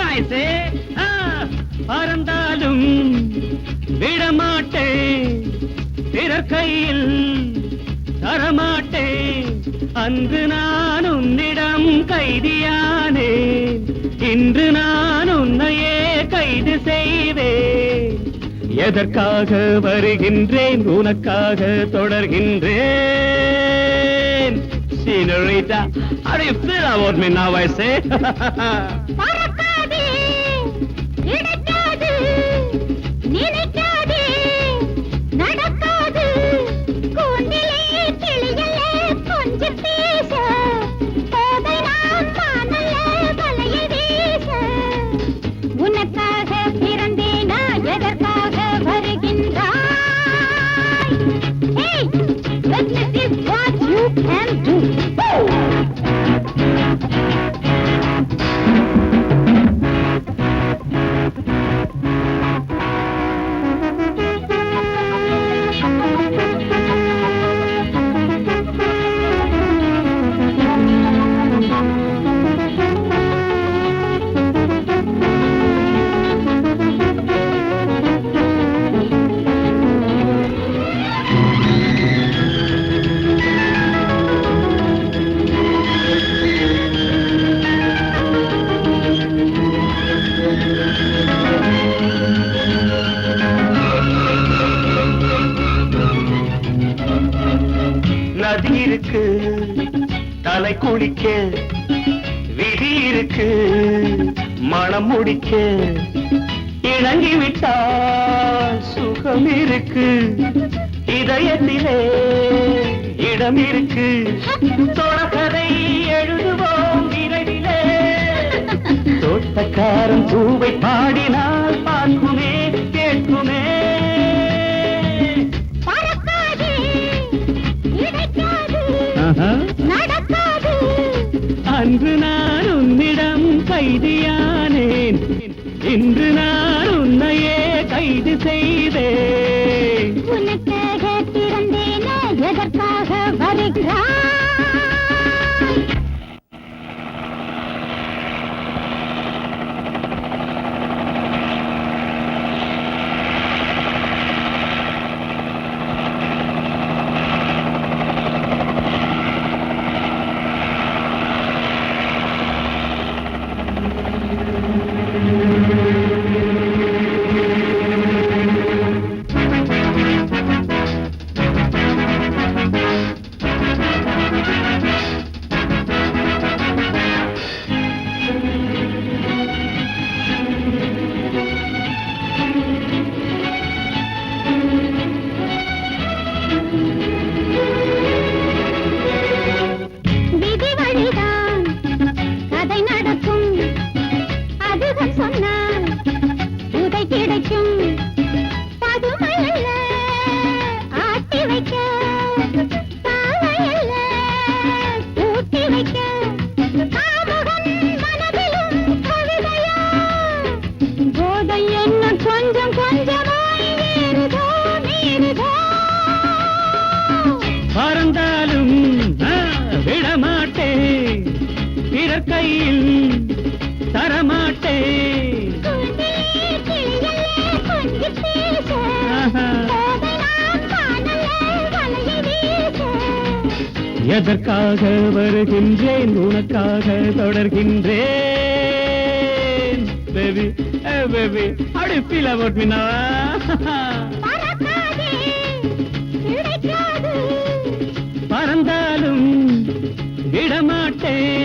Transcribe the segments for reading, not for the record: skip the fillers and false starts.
ஆயிசே பறந்தாலும் விடமாட்டேன் பிறர் கையில் தரமாட்டேன் அன்று நான் உன்னிடம் கைதியானேன் இன்று நான் உன்னையே கைது செய்வேன் எதற்காக வருகின்றேன் உனக்காக தொடர்கின்றேன் Senorita, how do you feel about me now, I say? பறக்காதே கிடைக்காது நினைக்காதே நடக்காது கூண்டிலே கிளியலே கொஞ்சம் பேச போதை நாம் காணல வலையை வீச உனக்காக பிறந்தேனா எதற்காக வருகின்றாய் Hey, let me see what you can do நதி இருக்கு தலை குளிக்க விதி இருக்கு மனம் முடிக்க இணங்கிவிட்டால் சுகம் இருக்கு இதயத்திலே இடம் இருக்கு தொடர்கதை எழுதுவோம் விரைவிலே தோட்டக்காரன் பூவை பாடினால் பார்க்குமே கேட்குமே நடக்காது அன்று நான் உன்னிடம் கைதியானேன் இன்று நான் உன்னையே கைது செய்தேன் உனக்காக பிறந்தேனா எதற்காக வருகிறாய் பறந்தாலும் விடமாட்டேன் பிறர் கையில் தரமாட்டேன் எதற்காக வருகின்றேன் உனக்காக தொடர்கின்றேன் baby baby how do you feel about me now பறந்தாலும் விடமாட்டேன்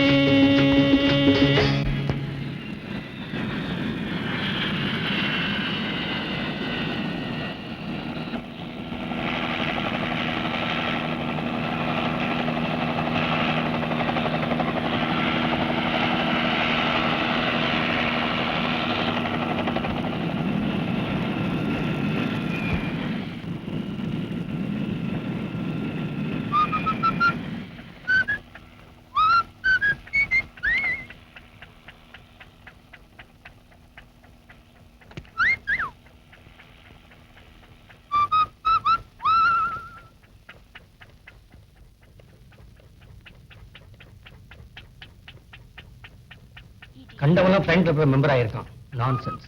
கண்டவெல்லாம் ஃப்ரெண்ட் கிளப் மெம்பர் ஆயிருக்கான். Nonsense.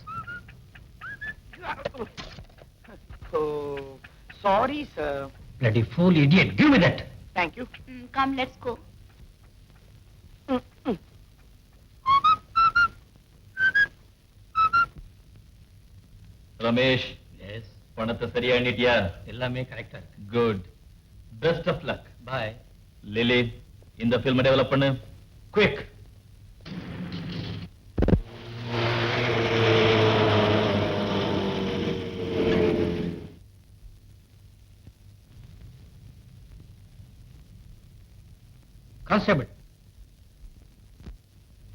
Sorry sir. Bloody fool, idiot. Give me that. Thank you. Come let's go. Ramesh, yes, பணத்தை சரியா எண்ணிட்டியா? எல்லாமே கரெக்டா இருக்கு. Good. Best of luck. Bye. Lily, இந்த ஃபில்ம் டெவலப் பண்ணு. குயிக். கான்ஸ்டபிள்,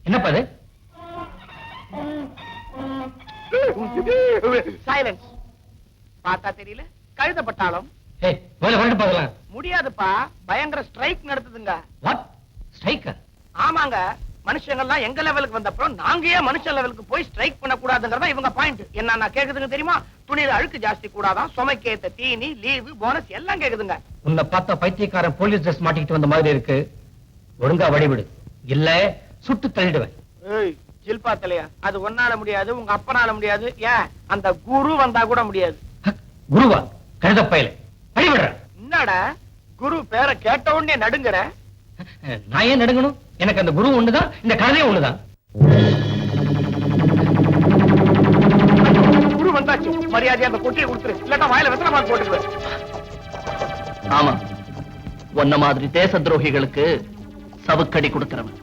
என்னப்பா அது? சைலன்ஸ். பார்த்தா தெரியல, கழுதப்பட்டாலும் ஏய், வேலை வரட்டு பார்க்கலாம். முடியாதுப்பா. பயங்கர ஸ்ட்ரைக் நடத்துதுங்க. வாட்? ஸ்ட்ரைக்கர்? ஆமாங்க. மனுஷங்க எல்லாம் எங்க லெவலுக்கு வந்தப்புறம் நாங்க ஏன் மனுஷ லெவலுக்கு போய் ஸ்ட்ரைக் பண்ண கூடாதுங்கறதா இவங்க பாயிண்ட். என்ன கேக்குதுங்க தெரியுமா? துணியில அழுக்கு ஜாஸ்தி கூடாதான், சுமைக்கேத்த தீனி, லீவு, போனஸ் எல்லாம் கேக்குதுங்க. உன்னை பார்த்தா பைத்தியக்காரன் போலீஸ் ட்ரெஸ் மாட்டிக்கிட்டு வந்த மாதிரி இருக்கு. ஒழுங்கா வழிவிடு, இல்ல சுட்டு தள்ளிடுவேன். ஏய், ஜில்பா தலையா, அது ஒன்னால முடியாது, உங்க அப்பனால முடியாது, ஏன் அந்த குரு வந்தா கூட முடியாது. குருவா? கழுத பயல, வழிவிடுற. என்னடா குரு பேரை கேட்ட உடனே நடுங்குற? நான் ஏன் நடுங்கணும்? எனக்கு அந்த குரு ஒண்ணுதான், இந்த கழுதையும் ஒண்ணுதான். குரு வந்தாச்சு, மரியாதையா அந்த கொட்டியை கொடுத்துரு, இல்லாட்டா வாயில வெத்தலை பாக்கு போட்டுக்குவேன். ஆமா, உன்ன மாதிரி தேச துரோகிகளுக்கு சவுக்கடி கொடுக்கிறவன்.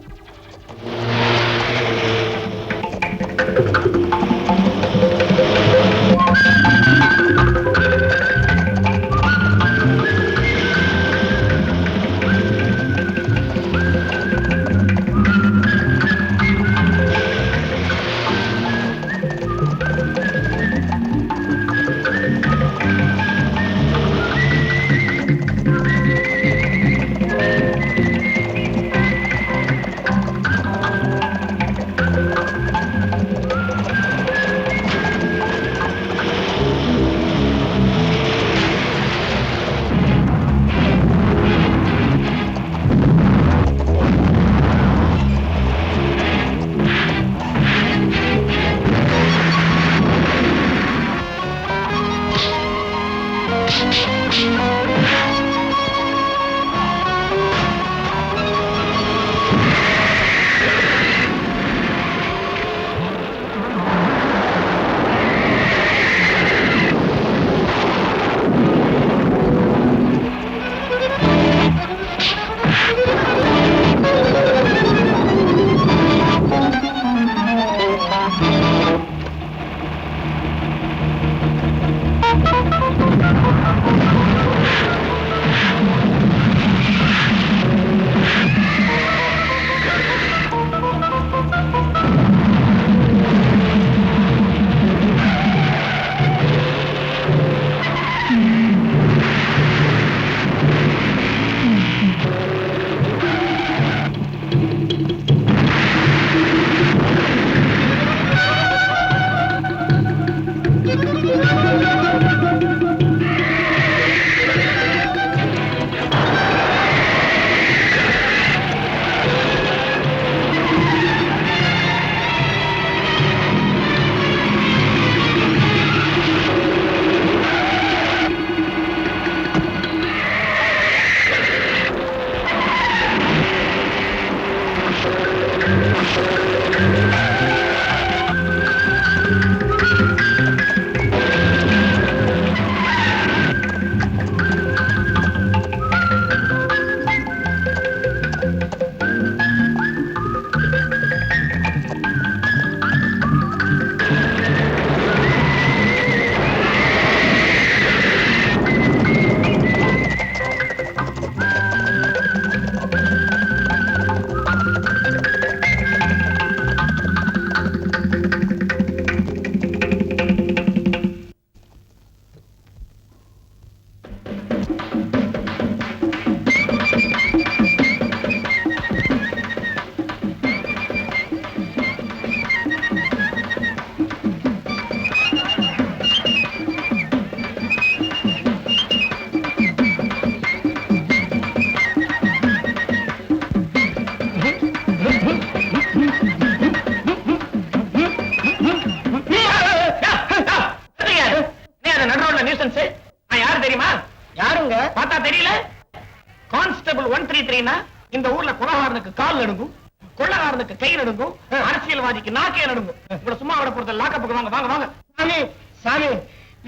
அப்படின்னா இந்த ஊர்ல கொலகாரனுக்கு கால் நடுங்கும், கொள்ளகாரனுக்கு கை நடுங்கும், அரசியல்வாதிக்கு நாக்கே நடுங்கும். உங்களை சும்மா விட போறது லாக்கப்புக்கு வாங்க வாங்க வாங்க. சாமி சாமி,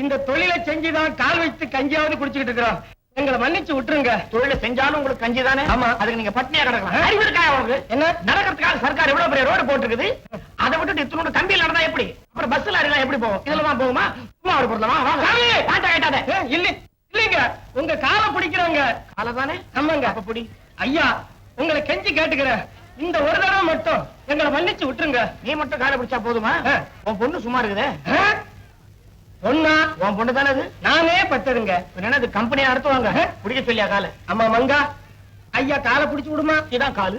இந்த தொழிலை செஞ்சுதான் கால் வைத்து கஞ்சியாவது குடிச்சுக்கிட்டு இருக்கிறோம். எங்களை மன்னிச்சு விட்டுருங்க. தொழில செஞ்சாலும் உங்களுக்கு கஞ்சி தானே? ஆமா. அதுக்கு நீங்க பட்னியா கிடக்கலாம். அறிவு இருக்கா உங்களுக்கு? என்ன நடக்கிறதுக்காக சர்க்கார் எவ்வளவு பெரிய ரோடு போட்டுருக்குது. அதை விட்டுட்டு இத்தனோட கம்பியில் நடந்தா எப்படி? அப்புறம் பஸ் லாரி எல்லாம் எப்படி போகும்? இதுல தான் போகுமா? சும்மா ஒரு பொருள் இல்லைங்க, உங்க காலை பிடிக்கிறவங்க. காலை தானே? ஆமாங்க. அப்ப பிடி. ஐயா, உங்களை கெஞ்சி கேட்டுக்கிறேன், இந்த ஒரு தடவை மட்டும் எங்களை மன்னிச்சு விட்டுருங்க. நீ மட்டும் காலை பிடிச்சா போதுமா? உன் பொண்ணு சும்மா இருக்குதே. பொண்ணா? உன் பொண்ணு தானே அது? நானே பட்டதுங்க. என்னது கம்பெனியா நடத்துவாங்க? பிடிக்க சொல்லியா காலை? அம்மா மங்கா, ஐயா காலை பிடிச்சு விடுமா? இதான் காலு.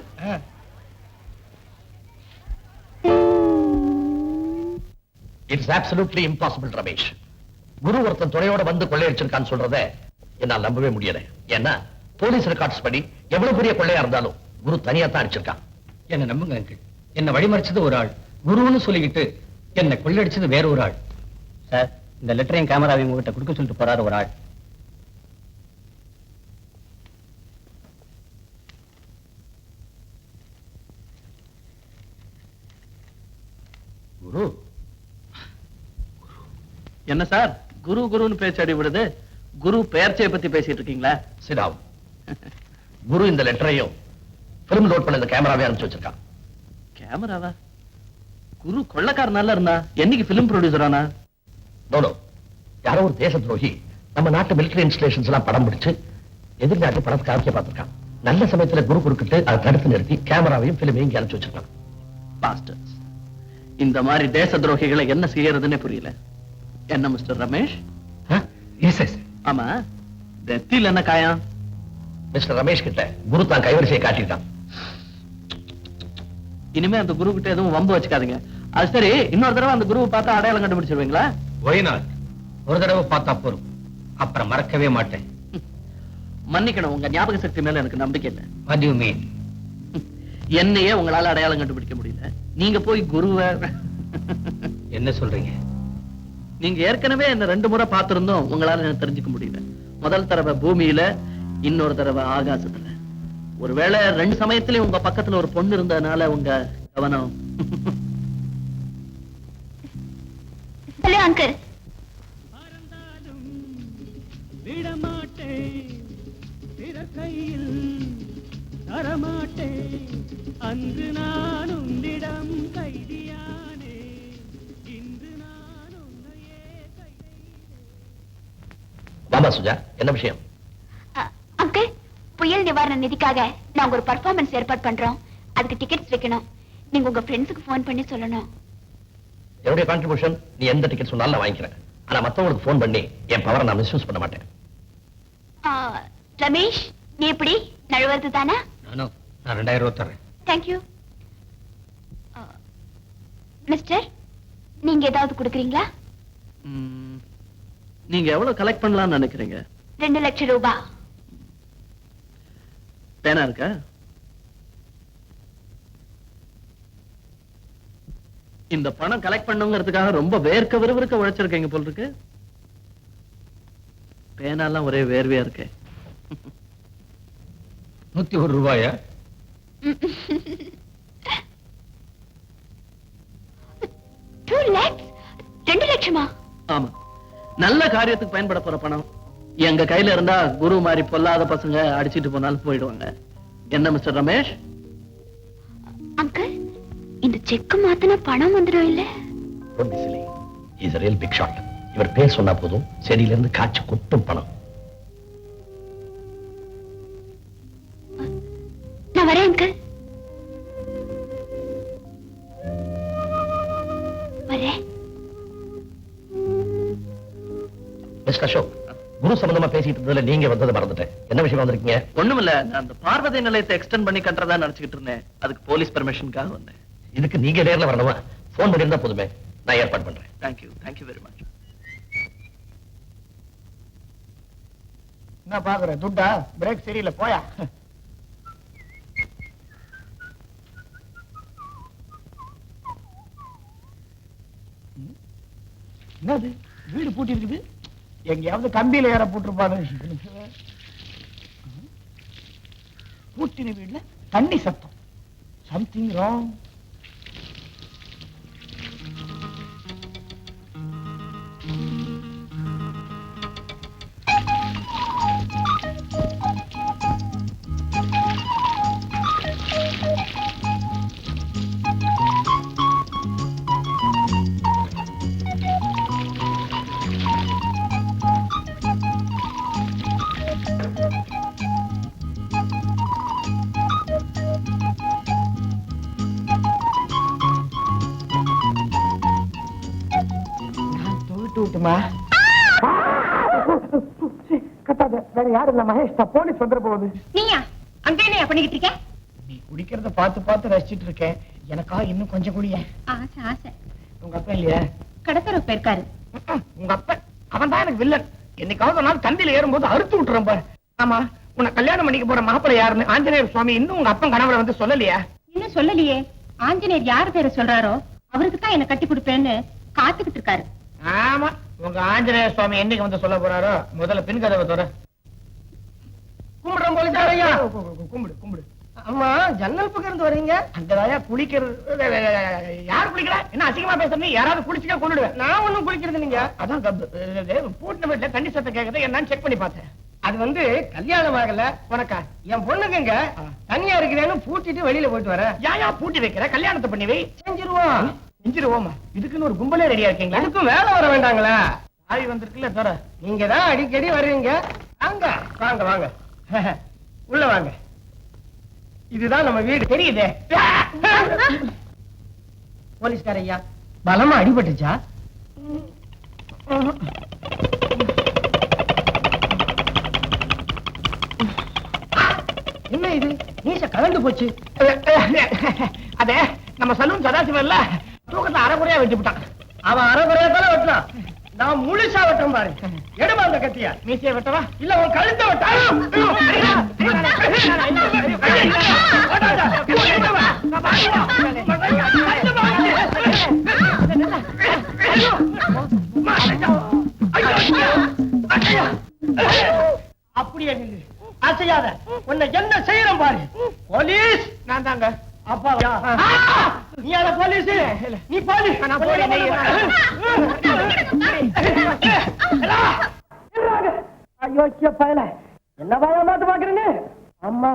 It's absolutely impossible Ramesh. குரு ஒருத்தன் துறையோட வந்து கொள்ளையடிச்சிருக்கான்னு சொல்றத என்னால் நம்பவே முடியல. ஏன்னா போலீஸ் ரெக்கார்ட்ஸ் படி எவ்வளவு பெரிய கொள்ளையா இருந்தாலும் குரு தனியா தான் அடிச்சிருக்கான். என்ன நம்புங்க அங்கிள், என்ன வழிமறிச்சது ஒரு ஆள், குருன்னு சொல்லிக்கிட்டு என்ன கொள்ளையடிச்சது வேற ஒரு ஆள். சார், இந்த லெட்டரையும் கேமராவையும் உங்ககிட்ட கொடுக்க சொல்லிட்டு போறாரு ஒரு ஆள். குரு என்ன சார் குரு குருன்னு பேச்சடி விடுது? குரு பெயர்ச்சியை பத்தி பேசிட்டு இருக்கீங்களா? சிடாவ். குரு இந்த லெட்டரையும் பிலிம் லோட் பண்ண இந்த கேமராவே அனுப்பிச்சு வச்சிருக்கான். கேமராவா? குரு கொள்ளக்காரனால இருந்தா என்னைக்கு பிலிம் ப்ரொடியூசர் ஆனா? நோ, யாரோ ஒரு தேச துரோகி நம்ம நாட்டு மிலிட்டரி இன்ஸ்டலேஷன்ஸ் எல்லாம் படம் பிடிச்சு எதிர்நாட்டு படத்தை காமிக்க பார்த்திருக்கான். நல்ல சமயத்துல குரு குறுக்கிட்டு அதை தடுத்து நிறுத்தி கேமராவையும் பிலிமையும் இங்க அனுப்பிச்சு வச்சிருக்கான். பாஸ்டர்ஸ், இந்த மாதிரி தேச துரோகிகளை என்ன செய்யறதுன்னே புரியல. என்ன மிஸ்டர் ரமேஷ்? ஆமா, நெத்தியில் என்ன காயம்? மிஸ்டர் ரமேஷ் கிட்ட குரு தான் கைவரிசையை காட்டியிருக்கான். இனிமே அந்த குரு கிட்ட எதுவும் வம்பு வச்சுக்காதீங்க. அது சரி, இன்னொரு தடவை அந்த குருவை பார்த்தா அடையாளம் கண்டுபிடிச்சிருவீங்களா? ஒய்நாட், ஒரு தடவை பார்த்தா போறோம், அப்புறம் மறக்கவே மாட்டேன். மன்னிக்கணும், உங்க ஞாபக சக்தி மேல எனக்கு நம்பிக்கை இல்லை. What do you mean? என்னையே உங்களால அடையாளம் கண்டுபிடிக்க முடியல, நீங்க போய் குருவை. என்ன சொல்றீங்க? நீங்க ஏற்கனவே என்ன 2 முறை பார்த்திருந்தோம், உங்களால என்ன தெரிஞ்சுக்க முடியல. முதல் தடவை பூமியில, இன்னொரு தடவை ஆகாசத்துல. ஒருவேளை 2 சமயத்திலயும் உங்க பக்கத்துல ஒரு பொண்ணு இருந்ததுனால உங்க கவனம். Hello uncle. விடமாட்டேன் கையில் தரமாட்டேன், அன்று நான் உன்னிடம் கைதியானே, இன்று நான் உன்னையே வாமா சுஜா, என்ன விஷயம்? அங்கிள், புயல் நிவாரண நிதிக்காக நாங்க ஒரு பர்ஃபார்மன்ஸ் ஏற்பாடு பண்றோம். அதுக்கு டிக்கெட்ஸ் வைக்கணும். நீங்க உங்க ஃப்ரெண்ட்ஸுக்கு ஃபோன் பண்ணி சொல்லணும். என்னுடைய கான்ட்ரிபியூஷன் நீ எந்த டிக்கெட் சொன்னாலும் நான் வாங்கிக்கிறேன். ஆனா மத்தவங்களுக்கு ஃபோன் பண்ணி என் பவரை நான் மிஸ்யூஸ் பண்ண மாட்டேன். ரமேஷ், நீ எப்படி நழுவது தானா? நான் 2000 ரூபாய் தரேன். தேங்க்யூ. மிஸ்டர், நீங்க ஏதாவது கொடுக்குறீங்களா? நீங்க எவ்வளவு கலெக்ட் பண்ணலாம்னு நினைக்கிறீங்க? 2 லட்சம் ரூபாய். பேனா இருக்கா? இந்த பணம் கலெக்ட் பண்ணுங்கிறதுக்காக ரொம்ப வேர்க்க விறுவிறுக்க உழைச்சிருக்கீங்க போல் இருக்கு. பேனாலாம் ஒரே வேர்வையா இருக்கு. 101 ரூபாயா? 2 lakhs? 2 லட்சமா? ஆமா, நல்ல காரியத்துக்கு பயன்பட போற பணம். எங்க கையில இருந்தா குரு மாதிரி பொல்லாத பசங்க அடிச்சிட்டு போனாலும் போயிடுவாங்க. என்ன மிஸ்டர் ரமேஷ்? அங்கிள், இந்த செக் மாத்தின பணம் வந்துடும் இல்ல? Don't be silly. He's a real big shot. இவர் பேர் சொன்னா போதும், செடியில இருந்து காய்ச்சி கொட்டும் பணம். நான் வரேன் அங்கிள். வரேன். மிஸ்டர் அசோக், குரு சம்பந்தமா பேசிட்டு இருந்ததுல நீங்க வந்ததை மறந்துட்டேன். என்ன விஷயம் வந்திருக்கீங்க? ஒண்ணுமில்ல, நான் அந்த பார்வதி நிலையத்தை எக்ஸ்டெண்ட் பண்ணி கட்டுறதா நினைச்சுக்கிட்டு இருந்தேன். அதுக்கு போலீஸ் பெர்மிஷனுக்காக வந்தேன். இதுக்கு நீங்க நேர்ல வரணுமா? போன் பண்ணியிருந்தா போதுமே, நான் ஏற்பாடு பண்றேன். Thank you very much. என்ன பாக்குற? துட்டா? பிரேக் சரியில்லை, போயா. என்னது வீடு பூட்டி இருக்குது? எங்கேயாவது கம்பியில ஏற போட்டிருப்பாங்க. பூட்டின வீடுல தண்ணி சத்தம். Something wrong. வேற யாரும் இல்ல மகேஷ், போலீஸ் வந்துட போகுது. நீயா அங்க என்ன பண்ணிக்கிட்டு இருக்க? நீ குடிக்கிறத பார்த்து பார்த்து ரசிச்சிட்டு இருக்கேன். எனக்கா இன்னும் கொஞ்சம் குடிய. ஆசை ஆசை. உங்க அப்பா இல்லையா? கடத்தர போயிருக்காரு. உங்க அப்பா அவன் தான் எனக்கு வில்லன். என்னைக்காவது நாள் தந்தியில ஏறும்போது அறுத்து விட்டுறேன் பாரு. ஆமா, உன்னை கல்யாணம் பண்ணிக்க போற மாப்பிள்ளை யாருன்னு ஆஞ்சநேயர் சுவாமி இன்னும் உங்க அப்பன் கணவரை வந்து சொல்லலையா? இன்னும் சொல்லலையே. ஆஞ்சநேயர் யார் பேரை சொல்றாரோ அவருக்கு தான் என்ன கட்டி கொடுப்பேன்னு காத்துக்கிட்டு இருக்காரு. ஆமா, உங்க ஆஞ்சநேயர் சுவாமி என்னைக்கு வந்து சொல்ல போறாரோ முதல்ல பின் கதவை தோற. கும்பிடுறோம் போலீஸாரையா? கும்பிடு கும்பிடு. அம்மா, ஜன்னல் பக்கம் இருந்து வர்றீங்க? அங்கதாயா குளிக்கிறது. யார் குளிக்கிறா? என்ன அசிங்கமா பேசுறீங்க? யாராவது குளிச்சுக்க கொண்டுடுவேன். நான் ஒண்ணும் குளிக்கிறது இல்லைங்க. அதான் பூட்டின வீட்டுல தண்ணி சத்தம் கேக்குது, என்னன்னு செக் பண்ணி பார்த்தேன். அது வந்து கல்யாணம் ஆகல உனக்கா? என் பொண்ணுங்க தனியா இருக்கிறேன்னு பூட்டிட்டு வெளியில போயிட்டு வர. ஏன் பூட்டி வைக்கிற? கல்யாணத்தை பண்ணி வை. செஞ்சிருவோம். செஞ்சிருவோமா? இதுக்குன்னு ஒரு கும்பலே ரெடியா இருக்கீங்களா? இதுக்கும் வேலை வர வேண்டாங்களா? ஆவி வந்திருக்குல்ல தோற. நீங்க தான் அடிக்கடி வருவீங்க. வாங்க வாங்க வாங்க, உள்ள வாங்க. இதுதான் நம்ம வீடு. தெரியுதே. போலீஸ்கார ஐயா, பலமா அடிபட்டுச்சா? என்ன இது? மீச கலந்து போச்சு. அதே நம்ம சலூன் சதாசிவம் இல்ல, தூக்கத்தை அரைகுறையா வெட்டி விட்டான். அவன் அரைகுறையா தானே வெட்டலாம், நான் முழுசா வெட்டம் பாரு. எடுமா அந்த கத்தியா. மீசையை வெட்டவா இல்ல உன் கழுத்தை வெட்டா? அப்படியே நில்லு, அசையாத. உன்னை என்ன செய்யறோம் பாரு. போலீஸ் நான் தாங்க. அப்பா நீ யார? போலீஸ் நீ போலீஸ். நான் அயோக்கிய பயல, என்ன பாய மாத்த பாக்குறேன்னு. அம்மா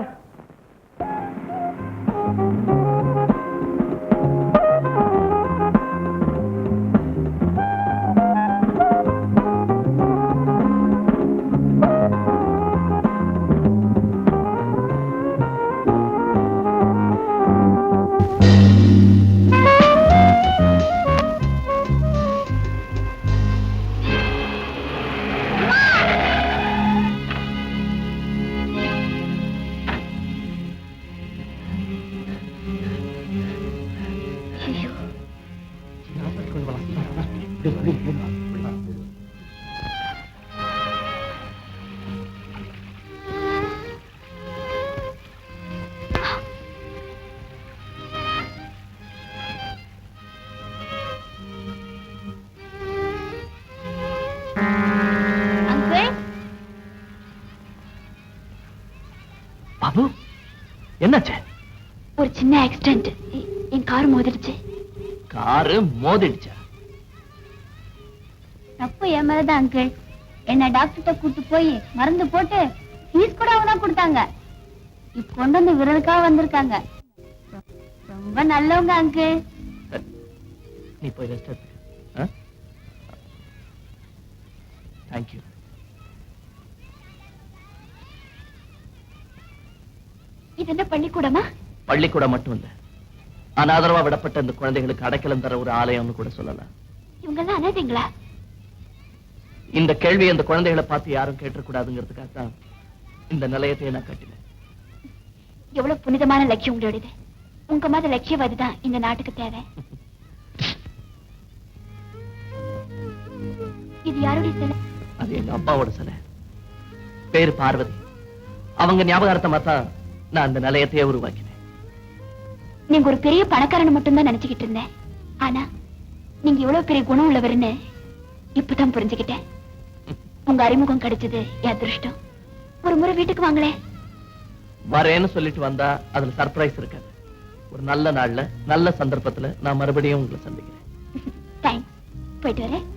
பாபு, என்னாச்சு? ஒரு சின்ன ஆக்சிடென்ட். என் கார் மோதிடுச்சு. காரு மோதிடுச்சா? தப்பு என் மேலதான் அங்கிள். என்ன டாக்டர்கிட்ட கூட்டு போய் மருந்து போட்டு ஃபீஸ் கூட அவங்க தான் கொடுத்தாங்க. இப்ப கொண்டு வந்து விரலுக்காக வந்திருக்காங்க. ரொம்ப நல்லவங்க அங்கிள். நீ போய் ரெஸ்ட் எடுத்து. தேங்க்யூ. இது என்ன பள்ளிக்கூடமா? பள்ளிக்கூடம் மட்டும் இல்ல, அனாதரவா விடப்பட்ட இந்த குழந்தைகளுக்கு அடைக்கலம் தர ஒரு ஆலயம்னு கூட சொல்லலாம். இவங்க எல்லாம் அனாதைங்களா? இந்த கேள்வி அந்த குழந்தைகளை பார்த்து யாரும் கேட்டக்கூடாதுங்கிறதுக்காக தான் இந்த நிலையத்தை நான் கட்டினேன். எவ்வளவு புனிதமான லட்சியம் உங்களுடையது. உங்க மாதிரி லட்சியவாதி தான் இந்த நாட்டுக்கு தேவை. இது யாருடைய சிலை? அது எங்க அப்பாவோட சிலை. பேரு பார்வதி. அவங்க ஞாபகார்த்தமா தான் நான் அந்த நிலையத்தையே உருவாக்கினேன். நீங்க ஒரு பெரிய பணக்காரன் மட்டும் தான் நினைச்சுக்கிட்டு இருந்தேன். ஆனா நீங்க எவ்வளவு பெரிய குணம் உள்ளவர்னு இப்பதான் புரிஞ்சுக்கிட்டேன். உங்க அறிமுகம் கிடைச்சது என் அதிர்ஷ்டம். ஒரு முறை வீட்டுக்கு வாங்களே. வரேன்னு சொல்லிட்டு வந்தா அதுல சர்ப்ரைஸ் இருக்காது. ஒரு நல்ல நாள்ல நல்ல சந்தர்ப்பத்துல நான் மறுபடியும் உங்களை சந்திக்கிறேன். தேங்க்ஸ். போயிட்டு வரேன்.